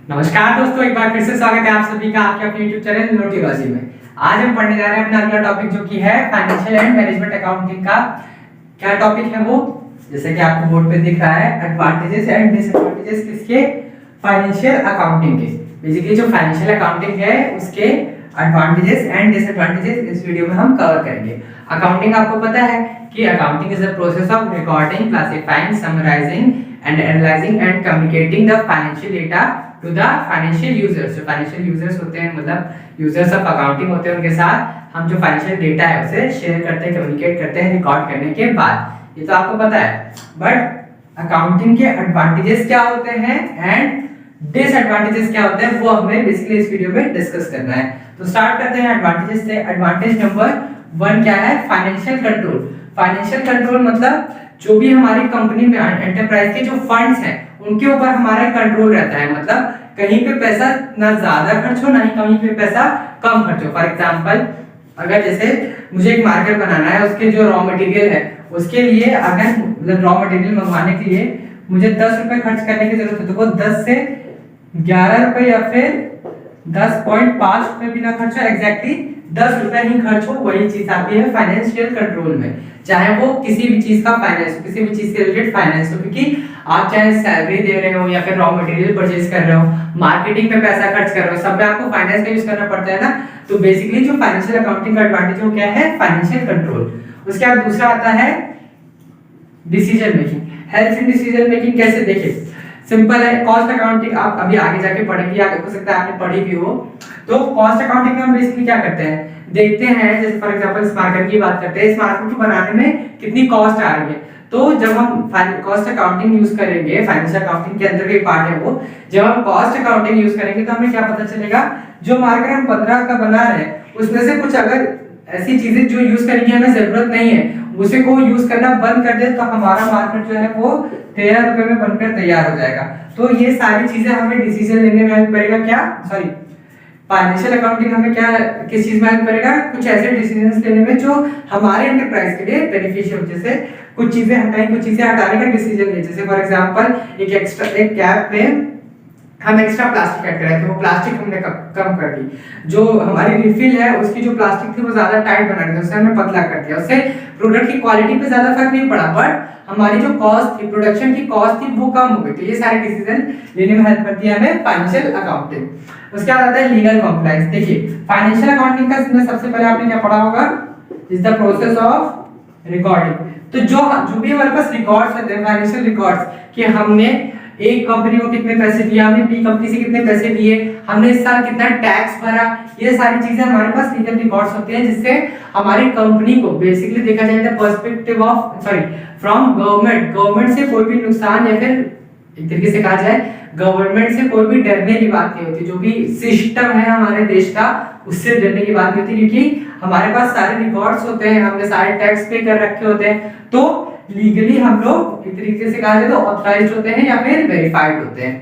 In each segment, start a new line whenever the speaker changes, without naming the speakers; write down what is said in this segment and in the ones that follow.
नमस्कार दोस्तों, एक बार फिर से स्वागत है आप सभी का आपके अपने YouTube चैनल नोटिलॉजी में। आज हम पढ़ने जा रहे हैं अपना अगला टॉपिक जो कि है फाइनेंशियल एंड मैनेजमेंट अकाउंटिंग का। क्या टॉपिक है वो, जैसे कि आपको बोर्ड पे दिख रहा है, एडवांटेजेस एंड डिसएडवांटेजेस किसके, फाइनेंशियल अकाउंटिंग के। बेसिकली जो फाइनेंशियल अकाउंटिंग है उसके एडवांटेजेस एंड डिसएडवांटेजेस इस वीडियो में हम कवर करेंगे। अकाउंटिंग आपको पता है कि accounting is the process of recording, classifying, summarising and analysing and communicating the financial data to the financial users. जो फाइनेंशियल यूजर्स होते हैं, मतलब यूजर्स ऑफ अकाउंटिंग होते हैं, उनके साथ हम जो फाइनेंशियल डेटा है उसे शेयर करते हैं, कम्युनिकेट करते हैं रिकॉर्ड करने के बाद। ये तो आपको पता है। बट अकाउंटिंग के एडवांटेजेस क्या होते हैं एंड डिसएडवांटेजेस क्या होते हैं वो हमें बेसिकली इस वीडियो में डिस्कस करना है। तो स्टार्ट करते हैं एडवांटेजेस से। एडवांटेज नंबर 1 क्या है, फाइनेंशियल कंट्रोल। फाइनेंशियल कंट्रोल मतलब जो भी हमारी कंपनी में एंटरप्राइज के जो फंड्स हैं उनके ऊपर हमारा कंट्रोल रहता है। मतलब कहीं पे पैसा ना ज्यादा खर्च हो, ना ही कहीं पे पैसा कम खर्च हो। फॉर एग्जांपल, अगर जैसे मुझे एक मार्केट बनाना है, उसके जो रॉ मटेरियल है उसके लिए अगर मतलब रॉ मटेरियल मंगवाने के लिए मुझे 10 रुपए खर्च करने की जरूरत है, तो वो 10 से 11 रुपए या फिर 10.5 रुपए भी ना खर्च हो, एग्जैक्टली 10 रुपए ही खर्च हो, वही चीज आती है फाइनेंशियल कंट्रोल में। चाहे वो किसी भी चीज का फाइनेंस, किसी भी चीज से रिलेटेड फाइनेंस हो, क्योंकि आप चाहे सैलरी दे रहे हो या फिर रॉ मटेरियल परचेज कर रहे हो, मार्केटिंग पे पैसा खर्च कर रहे हो, सब में आपको फाइनेंस का यूज करना पड़ता है ना। तो बेसिकली जो फाइनेंशियल अकाउंटिंग का एडवांटेज वो क्या है, फाइनेंशियल कंट्रोल। उसके बाद दूसरा आता है decision making. Help in decision making कैसे, देखिए सिंपल है। कॉस्ट अकाउंटिंग आप अभी आगे जाके पढ़ेंगे, आगे हो सकता है आपने पढ़ी भी हो। तो कॉस्ट अकाउंटिंग में हम बेसिकली क्या करते हैं, देखते हैं जैसे फॉर एग्जांपल इस मार्केट की बात करते हैं, इस मार्केट को बनाने में कितनी कॉस्ट आ रही है। तो जब हम कॉस्ट अकाउंटिंग यूज करेंगे, फाइनेंशियल अकाउंटिंग के अंदर का एक पार्ट है वो, जब हम कॉस्ट अकाउंटिंग यूज करेंगे तो हमें क्या पता चलेगा, जो मार्केट हम 15 का बना रहे हैं उसमें से कुछ अगर ऐसी चीजें जो यूज करने की हमें जरूरत नहीं है उसे को यूज करना बंद कर दे तो हमारा मार्केट जो है वो 13 रुपए में बनकर तैयार हो जाएगा। तो ये सारी चीजें हमें डिसीजन लेने में हेल्प करेगा। क्या, सॉरी, फाइनेंशियल अकाउंटिंग हमें क्या, किस चीज में हेल्प करेगा, कुछ ऐसे डिसीजंस लेने में जो हमारे एंटरप्राइज के लिए बेनिफिशियल, जैसे कुछ चीजें हटाएं, कुछ चीजें हटाने का डिसीजन ले। जैसे फॉर एग्जांपल एक कैप में हम एक्स्ट्रा प्लास्टिक ऐड कर रहे थे, वो प्लास्टिक हमने कम कर दी। जो हमारी रिफिल है उसकी जो प्लास्टिक थी वो ज्यादा टाइट बना दी, उससे हमने पतला कर दिया। उससे प्रोडक्ट की क्वालिटी पे ज्यादा फर्क नहीं पड़ा, बट हमारी जो कॉस्ट थी, प्रोडक्शन की कॉस्ट थी, वो कम हो गई। तो ये सारे डिसीजन लेने में हेल्प करती है हमें फाइनेंशियल अकाउंटिंग। उसके बाद आता है लीगल कॉम्प्लायंस। देखिए फाइनेंशियल अकाउंटिंग का सबसे पहले आपने क्या पढ़ा होगा, is the process of recording. तो जो भी हमारे पास रिकॉर्ड्स होते हैं, फाइनेंशियल रिकॉर्ड्स, कि हमने एक कंपनी को कितने पैसे दिए, हमने बी कंपनी से कितने पैसे लिए, हमने इस साल कितना टैक्स भरा, ये सारी चीजें हमारे पास लीगल रिकॉर्ड्स होते हैं, जिससे हमारी कंपनी को बेसिकली देखा जाए तो पर्सपेक्टिव ऑफ फ्रॉम गवर्नमेंट से कोई भी नुकसान या फिर एक तरीके से कहा जाए गवर्नमेंट से कोई भी डरने की बात नहीं होती। जो भी सिस्टम है हमारे देश का उससे डरने की बात नहीं होती, क्योंकि हमारे पास सारे रिकॉर्ड्स होते हैं, हमने सारे टैक्स पे कर रखे होते हैं। तो लीगली हम लोग एक तरीके से कहा जाए तो ऑथराइज्ड होते हैं या फिर वेरीफाइड होते हैं।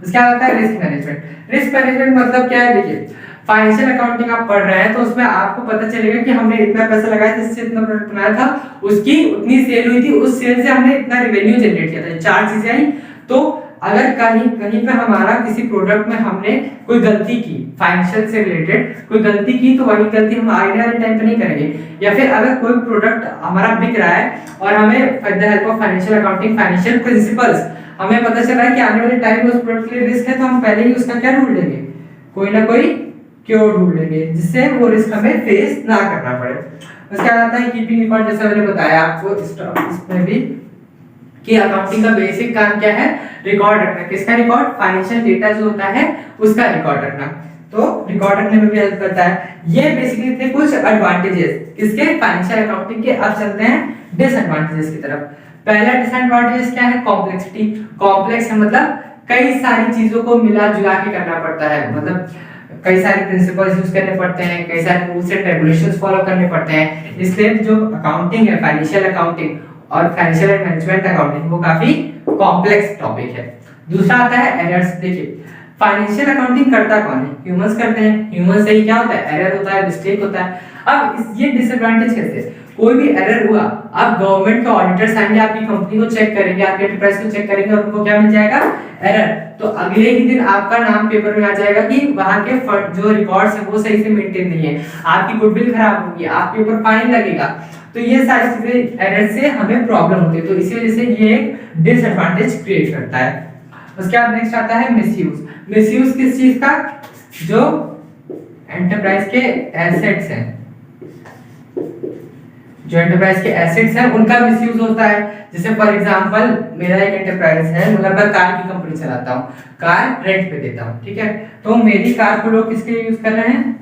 उसके बाद आता है रिस्क मैनेजमेंट। रिस्क मैनेजमेंट मतलब क्या है, देखिए फाइनेंशियल अकाउंटिंग आप पढ़ रहे हैं तो उसमें आपको पता चलेगा कि हमने इतना पैसा लगाया था, इससे इतना प्रोडक्ट बनाया था, उसकी उतनी सेल हुई थी, उस सेल से हमने इतना रेवेन्यू जनरेट किया था, 4 चीजें आई। तो अगर कहीं पे हमारा किसी प्रोडक्ट में हमने कोई गलती की, फाइनेंशियल से रिलेटेड कोई गलती की, तो वही गलती हम आने वाले टाइम पे नहीं करेंगे। या फिर अगर कोई प्रोडक्ट हमारा बिक रहा है और हमें with the help of financial accounting, financial principles, हमें पता चल रहा है कि आने वाले टाइम में उस प्रोडक्ट के लिए रिस्क है, तो हम पहले ही उसका क्या ढूंढ लेंगे, कोई ना कोई क्योर ढूंढ लेंगे, जिससे वो रिस्क हमें फेस ना करना पड़े। उसके बाद आता है कीपिंग रिकॉर्ड। जैसा मैंने बताया आपको इसमें भी कि अकाउंटिंग का बेसिक काम क्या है, रिकॉर्ड रखना। किसका रिकॉर्ड, फाइनेंशियल डेटा जो होता है उसका रिकॉर्ड रखना। तो रिकॉर्ड रखने में भी हेल्प करता है। ये बेसिकली थे कुछ एडवांटेजेस किसके, फाइनेंशियल अकाउंटिंग के। अब चलते हैं डिसएडवांटेजेस की तरफ। पहला डिसएडवांटेज क्या है, कॉम्प्लेक्सिटी। कॉम्प्लेक्स है मतलब कई सारी चीजों को मिला जुला के करना पड़ता है, मतलब कई सारे प्रिंसिपल्स यूज करने पड़ते हैं, कई सारे रूल्स एंड रेगुलेशंस फॉलो करने पड़ते हैं। इसलिए जो अकाउंटिंग है, फाइनेंशियल अकाउंटिंग और फाइनेंशियल एंड मैनेजमेंट अकाउंटिंग, वो काफी कॉम्प्लेक्स टॉपिक है। दूसरा आता है एरर्स। देखिए फाइनेंशियल अकाउंटिंग करता कौन है, ह्यूमंस करते हैं। ह्यूमंस से ही क्या होता है, एरर होता है, मिस्टेक होता है। अब ये डिसएडवांटेज कैसे, कोई भी एरर हुआ, अब गवर्नमेंट के ऑडिटर्स आएंगे, आपकी कंपनी को चेक करेंगे, आपके एंटरप्राइज को चेक करेंगे और उनको क्या मिल जाएगा, एरर। तो अगले ही दिन आपका नाम पेपर में आ जाएगा कि वहां के जो रिकॉर्ड्स है वो सही से मेंटेन नहीं है, आपकी गुडविल खराब होगी, आपके ऊपर फाइन लगेगा। तो ये सारी चीजें एरर से हमें प्रॉब्लम होती है, तो इसी वजह से ये एक डिसएडवांटेज क्रिएट करता है। उसके बाद नेक्स्ट आता है मिसयूज। मिसयूज किस चीज का, जो एंटरप्राइज के एसेट्स हैं, जो एंटरप्राइज के एसेट्स हैं उनका मिसयूज होता है। जैसे फॉर एग्जांपल मेरा एक एंटरप्राइज है, मतलब मैं कार की कंपनी चलाता हूँ, कार रेंट पे देता हूँ, ठीक है। तो मेरी कार को लोग किसके लिए यूज कर रहे हैं,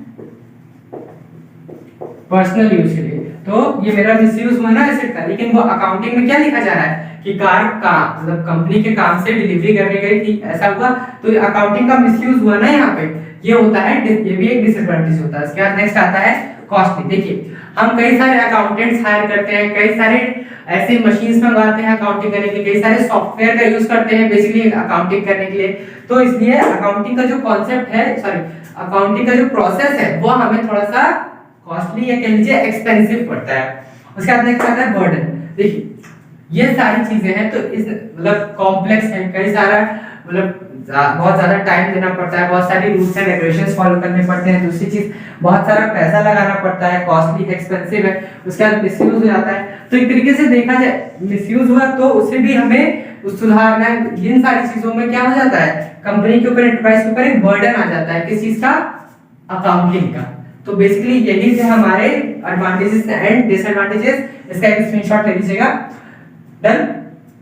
पर्सनल यूज के लिए। तो ये मेरा मिसयूज हुआ ना एसेट का, लेकिन वो अकाउंटिंग में क्या लिखा जा रहा है कि कार का मतलब कंपनी के काम से डिलीवरी करने गई थी, ऐसा हुआ, तो अकाउंटिंग का मिसयूज हुआ ना यहाँ पे, ये होता है, ये भी एक डिसएडवांटेज होता है। इसके बाद नेक्स्ट आता है कॉस्टली। देखिए हम कई सारे अकाउंटेंट्स हायर करते हैं, कई सारे ऐसे मशीन्स मंगवाते हैं अकाउंटिंग करने के लिए, कई सारे सॉफ्टवेयर का यूज करते हैं बेसिकली अकाउंटिंग करने के लिए। तो इसलिए अकाउंटिंग का जो कॉन्सेप्ट है, सॉरी अकाउंटिंग का जो प्रोसेस है वो हमें थोड़ा सा कॉस्टली या कह लीजिए एक्सपेंसिव पड़ता है। उसके बाद नेक्स्ट आता है बर्डन। देखिए ये सारी चीजें हैं, तो इस मतलब कॉम्प्लेक्स है, कई सारा मतलब बहुत ज्यादा टाइम देना पड़ता है, बहुत सारी रूल्स एंड रेगुलेशंस फॉलो करने पड़ते हैं। दूसरी चीज बहुत सारा पैसा लगाना पड़ता है, कॉस्टली एक्सपेंसिव है। उसके बाद मिसयूज हो जाता है। तो एक तरीके से देखा जाए मिसयूज हुआ तो उसे भी हमें सुधारना है। इन सारी चीजों में क्या हो जाता है, कंपनी के ऊपर, एंटरप्राइज के ऊपर एक बर्डन आ जाता है, किस चीज का, अकाउंटिंग का। तो बेसिकली यही थे हमारे एडवांटेजेस एंड डिसएडवांटेजेस। इसका एक स्क्रीनशॉट ले लीजिएगा। डन।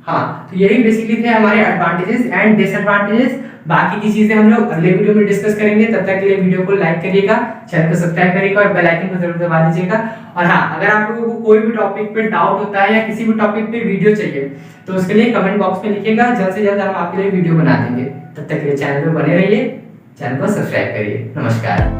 हाँ, तो यही बेसिकली थे हमारे एडवांटेजेस एंड डिसएडवांटेजेस। बाकी की चीजें हम लोग अगले वीडियो में डिस्कस करेंगे। तब तक के लिए वीडियो को लाइक करिएगा, चैनल को सब्सक्राइब करिएगा और बेल आइकन को जरूर दबा दीजिएगा। और हाँ, अगर आप लोगों को कोई भी टॉपिक पे डाउट होता है या किसी भी टॉपिक पे वीडियो चाहिए तो उसके लिए कमेंट बॉक्स में लिखिएगा, जल्द से जल्द हम आपके लिए वीडियो बना देंगे। तब तक के लिए चैनल पे बने रहिए, चैनल को सब्सक्राइब करिए। नमस्कार।